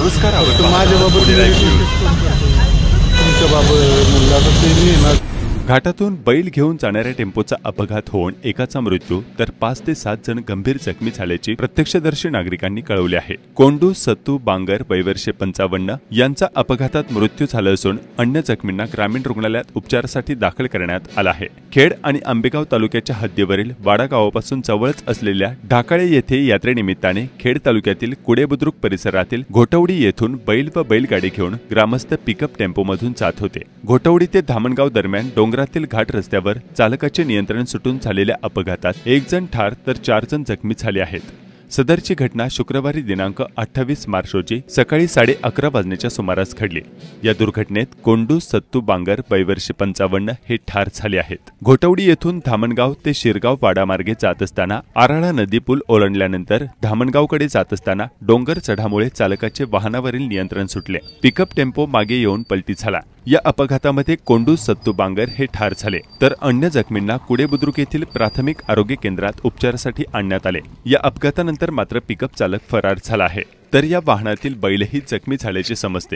नमस्कार. माझ्या बाबा घाटातून बैल घेऊन जाणाऱ्या टेम्पोचा अपघात होऊन एकाचा मृत्यू तर 5 ते 7 जण गंभीर जखमी झाल्याची प्रत्यक्षदर्शी नागरिकांनी कळवले आहे. कोंडू सत्तू बांगर वयवर्षे 55 यांचा अपघातात मृत्यू झाला असून अन्य जखमींना ग्रामीण रुग्णालयात उपचारासाठी दाखल करण्यात आला आहे. खेड आणि आंबेगाव तालुक्याच्या हद्दीवरील वाडा गावापासून जवळच असलेल्या ढाकाळे येथे यात्रेनिमित्ताने खेड तालुक्यातील कुडेबुद्रुक परिसरातील घोटवडी येथून बैल व बैलगाडी घेऊन ग्रामस्थ पिकअप टेम्पोमधून जात होते. घोटवडी ते धामणगाव दरम्यान डोंगरातील घाट रस्त्यावर चालकाचे नियंत्रण सुटून झालेल्या अपघातात 1 जण ठार तर 4 जण जखमी झाले आहेत. सदरची घटना शुक्रवारी दिनांक 28 मार्च रोजी सकाळी 11:30 वाजण्याच्या सुमारास घडली. या दुर्घटनेत कोंडू सत्तू बांगर वयवर्षे 55 हे ठार झाले आहेत. घोटवडी येथून धामणगाव ते शिरगाव वाडा मार्गे जात असताना आराळा नदी पूल ओलांडल्यानंतर धामणगावकडे जात असताना डोंगर चढामुळे चालकाचे वाहनावरील नियंत्रण सुटले. पिकअप टेम्पो मागे येऊन पलटी झाला. या अपघातामध्ये कोंडू सत्तू बांगर हे ठार झाले तर अन्य जखमींना कुडेबुद्रुक येथील प्राथमिक आरोग्य केंद्रात उपचारासाठी आणण्यात आले. या अपघातानंतर मात्र पिकअप चालक फरार झाला आहे तर या वाहनातील बैलही जखमी झाल्याचे समजते.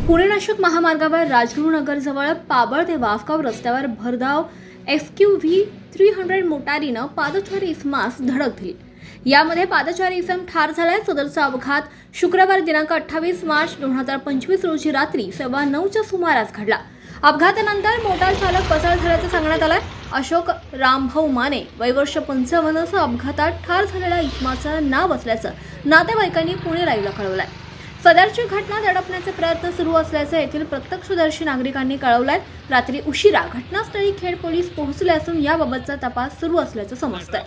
पुणे नाशिक महामार्गावर राजगुरुनगर जवळ पाबळ ते वाफगाव रस्त्यावर भरधाव XUV 300 मोटारीनं पादचारी इसमास धडक दिली. यामध्ये पादचारी इसम ठार झालाय. सदरचा अपघात शुक्रवार दिनांक 28 मार्च 2025 रोजी रात्री 9:15च्या सुमारास घडला. अपघातानंतर मोटार चालक पसार झाल्याचं सांगण्यात आलंय. अशोक रामभाऊ माने वयवर्ष 55 अपघातात ठार झालेल्या इसमाचं नाव असल्याचं नातेवाईकांनी पुणे लाईव्हला कळवलंय. सदरची घटना दडपण्याचे प्रयत्न सुरू असल्याचं येथील प्रत्यक्षदर्शी नागरिकांनी कळवलंय. रात्री उशिरा घटनास्थळी खेड पोलीस पोहोचले असून याबाबतचा तपास सुरू असल्याचं समजतंय.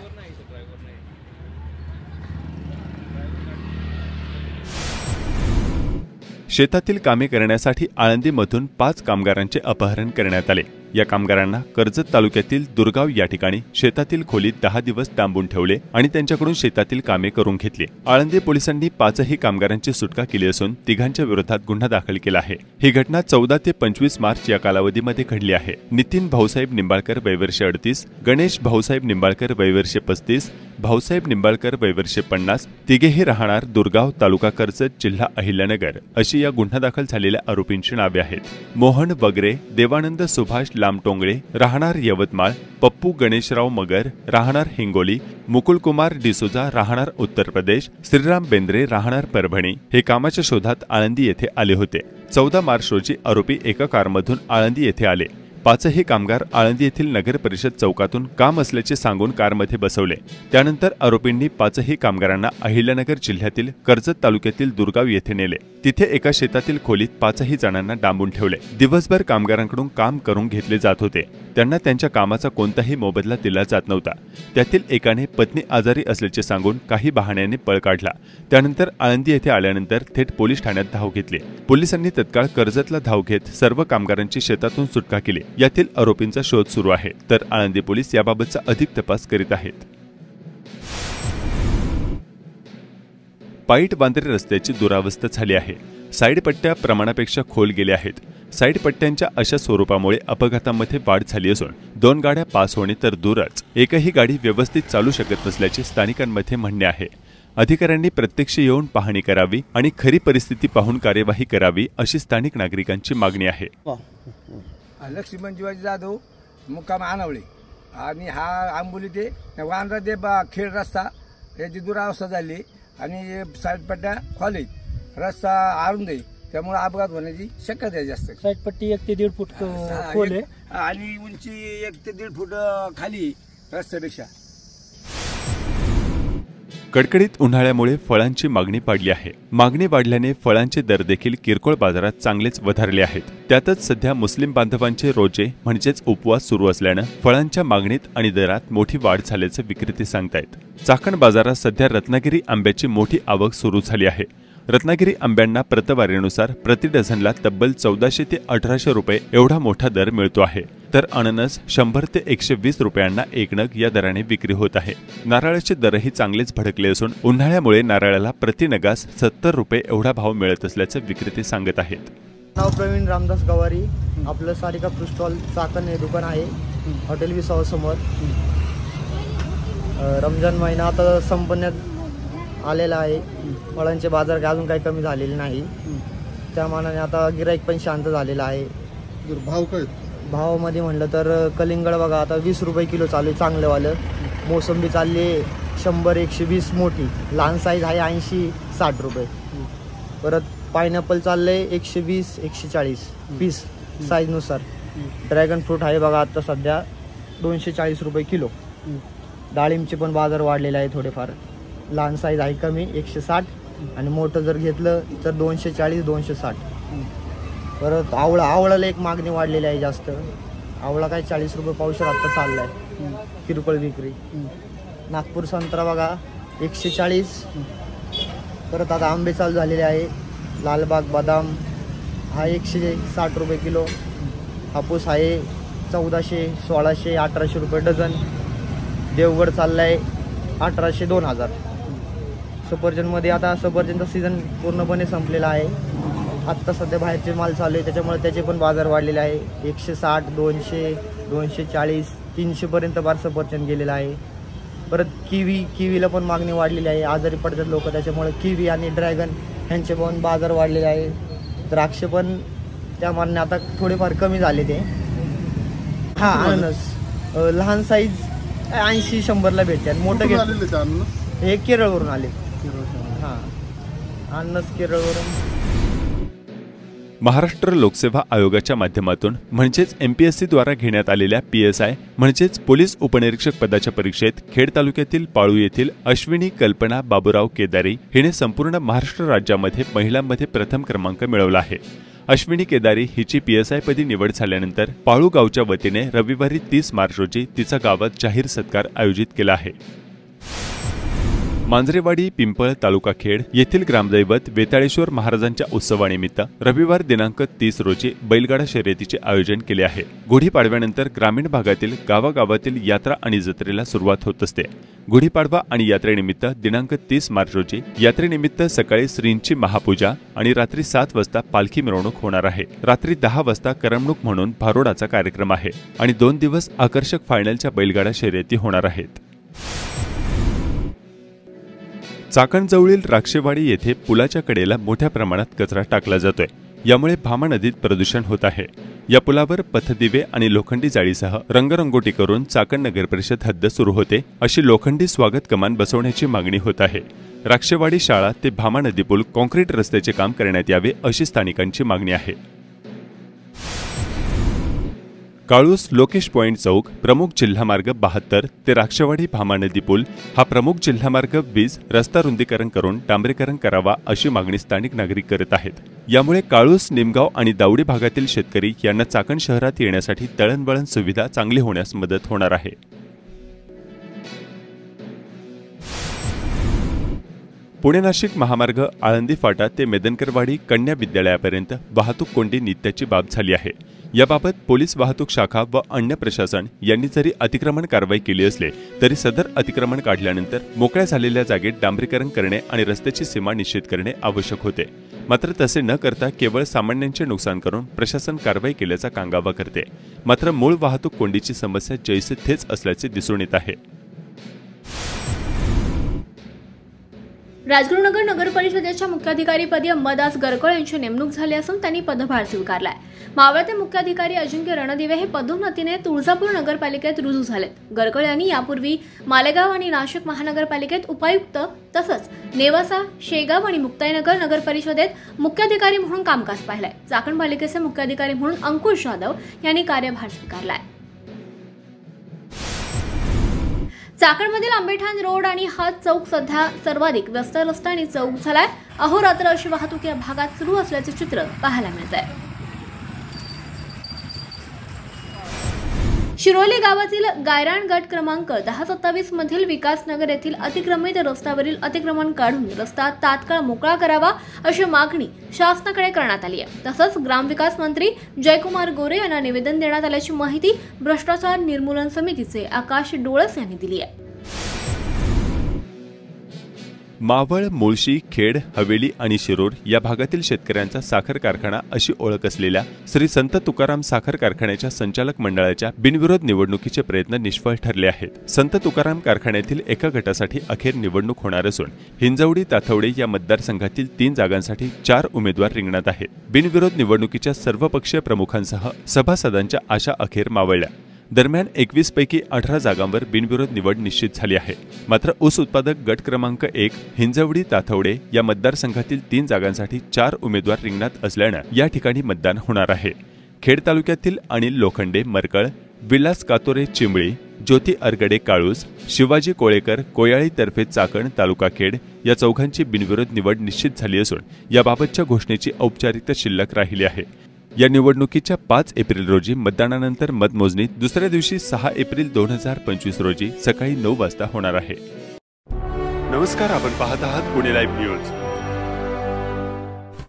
शेतातील कामे करण्यासाठी आळंदीमधून 5 कामगारांचे अपहरण करण्यात आले. या कामगारांना कर्जत तालुक्यातील दुर्गाव या ठिकाणी शेतातील खोलीत 10 दिवस डांबून ठेवले आणि त्यांच्याकडून शेतातील कामे करून घेतली. आळंदी पोलिसांनी 5ही कामगारांची सुटका केली असून तिघांच्या विरोधात गुन्हा दाखल केला आहे. ही घटना 14 ते 25 मार्च या कालावधीमध्ये घडली आहे. नितीन भाऊसाहेब निंबाळकर वयवर्षे 38, गणेश भाऊसाहेब निंबाळकर वयवर्षे 35, भाऊसाहेब निंबाळकर वयवर्षे 50, तिघेही राहणार दुर्गाव, तालुका कर्जत, जिल्हा अहिल्यानगर अशी या गुन्हा दाखल झालेल्या आरोपींची नावे आहेत. मोहन वगरे, देवानंद सुभाष लामटोंगळे राहणार यवतमाळ, पप्पू गणेशराव मगर राहणार हिंगोली, मुकुलकुमार डिसोजा राहणार उत्तर प्रदेश, श्रीराम बेंद्रे राहणार परभणी हे कामाच्या शोधात आळंदी येथे आले होते. 14 मार्च रोजी आरोपी एका कारमधून आळंदी येथे आले. 5ही कामगार आळंदी येथील नगर परिषद चौकातून काम असल्याचे सांगून कारमध्ये बसवले. त्यानंतर आरोपींनी 5ही कामगारांना अहिल्यानगर जिल्ह्यातील कर्जत तालुक्यातील दुर्गाव येथे नेले. तिथे एका शेतातील खोलीत 5ही जणांना डांबून ठेवले. दिवसभर कामगारांकडून काम करून घेतले जात होते. त्यांना त्यांच्या कामाचा कोणताही मोबदला दिला जात नव्हता. त्यातील एकाने पत्नी आजारी असल्याचे सांगून काही बहाण्याने पळ काढला. त्यानंतर आळंदी येथे आल्यानंतर थेट पोलीस ठाण्यात धाव घेतली. पोलिसांनी तत्काळ कर्जतला धाव घेत सर्व कामगारांची शेतातून सुटका केली. यातील आरोपींचा शोध सुरू आहे तर आळंदी पोलीस याबाबतचा अधिक तपास करीत आहेत. पाईट बांद्रे रस्त्याची दुरावस्था झाली आहे. साईड पट्ट्या प्रमाणापेक्षा खोल गेल्या आहेत. साईड पट्ट्यांच्या अशा स्वरूपामुळे अपघातांमध्ये वाढ झाली असून 2 गाड्या पास होणे तर दूरच एकही गाडी व्यवस्थित चालू शकत नसल्याचे स्थानिकांमध्ये म्हणणे आहे. अधिकाऱ्यांनी प्रत्यक्ष येऊन पाहणी करावी आणि खरी परिस्थिती पाहून कार्यवाही करावी अशी स्थानिक नागरिकांची मागणी आहे. लक्ष्मण जीवाजी जाधव मुक्काम आनवळे आणि हा आंबोली ते वांद्रा ते खेड रस्ता याची दुरावस्था झाली आणि साईडपट्ट्या खोल रस्ता अरुंद आहे त्यामुळे अपघात होण्याची शक्यता आहे जास्त. साईडपट्टी 1 ते 1.5 फूट खोल आहे आणि उंची 1 ते 1.5 फूट खाली रस्त्यापेक्षा. कडकडीत उन्हाळ्यामुळे फळांची मागणी वाढली आहे. मागणी वाढल्याने फळांचे दर देखील किरकोळ बाजारात चांगलेच वधारले आहेत. त्यातच सध्या मुस्लिम बांधवांचे रोजे म्हणजेच उपवास सुरू असल्यानं फळांच्या मागणीत आणि दरात मोठी वाढ झाल्याचे विक्रेते सांगतायत. चाकण बाजारात सध्या रत्नागिरी आंब्याची मोठी आवक सुरू झाली आहे. रत्नागिरी आंब्यांना प्रतवारीनुसार प्रति डझनला तब्बल 1400 ते 1800 रुपये एवढा मोठा दर मिळतो आहे, तर अननस 100 ते 120 रुपयांना एक नग या दराने विक्री होत आहे। नारळाचे दरही चांगलेच भडकले असून उन्हाळ्यामुळे नारळाला प्रति नगास 70 रुपये एवढा भाव मिळत असल्याचे विक्रेते सांगत आहेत। नाव प्रवीण रामदास गवारी, आपलं सारिका फ्रूट स्टॉल चाकण हे दुकान आहे हॉटेल विसावा समोर। रमजान महिना आता संपण्यात आलेला आहे, फळांचे बाजार अजून काही कमी झालेले नाही, त्या मानाने आता गिराईक पण शांत झालेला आहे। भाव काय? भावामध्ये म्हणलं तर कलिंगड बघा आता 20 रुपये किलो चालू आहे चांगलंवालं, मोसंबी चालली 100-120 मोठी, लहान साईज आहे 80-60 रुपये, परत पायनॅपल चाललंय 120-140 पीस साईजनुसार, ड्रॅगन फ्रूट आहे बघा आता सध्या 240 रुपये किलो, डाळिंबचे पण बाजार वाढलेले आहे थोडेफार, लहान साईज आहे कमी 160 आणि मोठं जर घेतलं तर 240-260। परत आवळाला एक मागणी वाढलेली आहे जास्त, आवळा काय 40 रुपये पावशेर आता चाललाय किरकोळ विक्री। नागपूर संत्रा बघा 140, परत आता आंबे चालू झालेले आहे, लालबाग बदाम हा 160 रुपये किलो, हापूस आहे 1400-1600-1800 रुपये डझन, देवगड चाललाय 1800-2000। सफरचंदमध्ये आता सफरचंदचा सीझन पूर्णपणे संपलेला आहे, आत्ता सध्या बाहेरचे माल चालू आहे त्याच्यामुळे त्याचे पण बाजार वाढलेले आहे, 160, 200, 240, 300 पर्यंत बार सफरचंद गेलेला आहे। परत किवीला पण मागणी वाढलेली आहे, आजारी पडतात लोक त्याच्यामुळे किवी आणि ड्रॅगन ह्यांचे पण बाजार वाढलेले आहे। द्राक्ष पण त्या मानाने आता थोडेफार कमी झाले ते। हा अननस लहान साईज 80-100ला भेटते आणि मोठं घेतलं हे केरळवरून आले। हा अननस केरळवरून। महाराष्ट्र लोकसेवा आयोगाच्या माध्यमातून म्हणजेच MPSC द्वारा घेण्यात आलेल्या PSI म्हणजेच पोलीस उपनिरीक्षक पदाच्या परीक्षेत खेड तालुक्यातील पाळू येथील अश्विनी कल्पना बाबूराव केदारी हिने संपूर्ण महाराष्ट्र राज्यामध्ये महिलांमध्ये प्रथम क्रमांक मिळवला आहे। अश्विनी केदारी हिची PSI पदी निवड झाल्यानंतर पाळू गावच्या वतीने रविवारी 30 मार्च रोजी तिचा गावात जाहीर सत्कार आयोजित केला आहे। मांजरेवाडी पिंपळ तालुका खेड येथील ग्रामदैवत वेताळेश्वर महाराजांच्या उत्सवानिमित्त रविवार दिनांक 30 रोजी बैलगाडा शर्यतीचे आयोजन केले आहे। गुढीपाडव्यानंतर ग्रामीण भागातील गावागावातील यात्रा आणि जत्रेला सुरुवात होत असते। गुढीपाडवा आणि यात्रेनिमित्त दिनांक 30 मार्च रोजी यात्रेनिमित्त सकाळी श्रींची महापूजा आणि रात्री 7 वाजता पालखी मिरवणूक होणार आहे। रात्री 10 वाजता करमणूक म्हणून भारोडाचा कार्यक्रम आहे आणि 2 दिवस आकर्षक फायनलच्या बैलगाडा शर्यती होणार आहेत। चाकणजवळील राक्षेवाडी येथे पुलाच्या कडेला मोठ्या प्रमाणात कचरा टाकला जातोय, यामुळे भामा नदीत प्रदूषण होत आहे। या पुलावर पथदिवे आणि लोखंडी जाळीसह रंगरंगोटी करून चाकण नगर परिषद हद्द सुरू होते अशी लोखंडी स्वागत कमान बसवण्याची मागणी होत आहे। राक्षेवाडी शाळा ते भामा नदी पूल कॉन्क्रीट रस्त्याचे काम करण्यात यावे अशी स्थानिकांची मागणी आहे। काळूस लोकेश पॉइंट चौक प्रमुख जिल्हा मार्ग 72 ते राक्षेवाडी भामा नदी पूल हा प्रमुख जिल्हा मार्ग 20 रस्ता रुंदीकरण करून डांबरीकरण करावा अशी मागणी स्थानिक नागरिक करत आहेत। यामुळे काळूस निमगाव आणि दावडी भागातील शेतकरी यांना चाकण शहरात येण्यासाठी दळणवळण सुविधा चांगली होण्यास मदत होणार आहे। पुणे नाशिक महामार्ग आळंदी फाटा ते मेदनकरवाडी कन्या विद्यालयापर्यंत वाहतूक कोंडी नित्याची बाब झाली आहे। याबाबत पोलीस वाहतूक शाखा व अन्य प्रशासन यांनी जरी अतिक्रमण कारवाई केली असले तरी सदर अतिक्रमण काढल्यानंतर मोकळ्या झालेल्या जागेत डांबरीकरण करणे आणि रस्त्याची सीमा निश्चित करणे आवश्यक होते। मात्र तसे न करता केवळ सामान्यांचे नुकसान करून प्रशासन कारवाई केल्याचा कांगावा करते। मात्र मूळ वाहतूक कोंडीची समस्या जैसे थेच असल्याचे दिसून येत आहे। राजगुरुनगर नगर परिषदेच्या मुख्याधिकारीपदी अंबादास गरकळ यांची नेमणूक झाली असून त्यांनी पदभार स्वीकारलाय। मावळते मुख्याधिकारी अजिंक्य रणदिवे हे पदोन्नतीने तुळजापूर नगरपालिकेत रुजू झालेत। गरकळ यांनी यापूर्वी मालेगाव आणि नाशिक महानगरपालिकेत उपायुक्त तसंच नेवासा, शेगाव आणि मुक्ताईनगर नगर परिषदेत मुख्याधिकारी म्हणून कामकाज पाहिलंय। चाकण पालिकेचे मुख्याधिकारी म्हणून अंकुश जाधव यांनी कार्यभार स्वीकारलाय। चाकणमधील आंबेठाण रोड आणि हा चौक सध्या सर्वाधिक व्यस्त रस्ता आणि चौक झालाय। अहोरात्र अशी वाहतूक या भागात सुरू असल्याचे चित्र पाहायला मिळत आहे। शिरोली गावातील गायरान गट क्रमांक 1027 मधील विकासनगर येथील अतिक्रमित रस्त्यावरील अतिक्रमण काढून रस्ता तात्काळ मोकळा करावा अशी मागणी शासनाकडे करण्यात आली आहे। तसंच ग्रामविकास मंत्री जयकुमार गोरे यांना निवेदन देण्यात आल्याची माहिती भ्रष्टाचार निर्मूलन समितीचे आकाश डोळस यांनी दिली आहे। मावळ, मुळशी, खेड, हवेली आणि शिरूर या भागातील शेतकऱ्यांचा साखर कारखाना अशी ओळख असलेल्या श्री संत तुकाराम साखर कारखान्याच्या संचालक मंडळाच्या बिनविरोध निवडणुकीचे प्रयत्न निष्फळ ठरले आहेत। संत तुकाराम कारखान्यातील एका गटासाठी अखेर निवडणूक होणार असून हिंजवडी, ताथवडे या मतदारसंघातील 3 जागांसाठी 4 उमेदवार रिंगणात आहेत। बिनविरोध निवडणुकीच्या सर्वपक्षीय प्रमुखांसह सभासदांच्या आशा अखेर मावळल्या। दरम्यान 21 पैकी 18 जागांवर बिनविरोध निवड निश्चित झाली आहे। मात्र ऊस उत्पादक गट क्रमांक 1 हिंजवडी, ताथवडे या मतदारसंघातील 3 जागांसाठी 4 उमेदवार रिंगणात असल्यानं या ठिकाणी मतदान होणार आहे। खेड तालुक्यातील अनिल लोखंडे मरकळ, विलास कातोरे चिंबळी, ज्योती अरगडे काळूस, शिवाजी कोळेकर कोयाळी तर्फे चाकण तालुका खेड या चौघांची बिनविरोध निवड निश्चित झाली असून याबाबतच्या घोषणेची औपचारिकता शिल्लक राहिली आहे। या निवडणुकीच्या 5 एप्रिल रोजी मतदानानंतर मतमोजणी दुसऱ्या दिवशी 6 एप्रिल 2025 रोजी सकाळी 9 वाजता होणार आहे। नमस्कार, आपण पाहत आहात पुणे लाईव्ह न्यूज।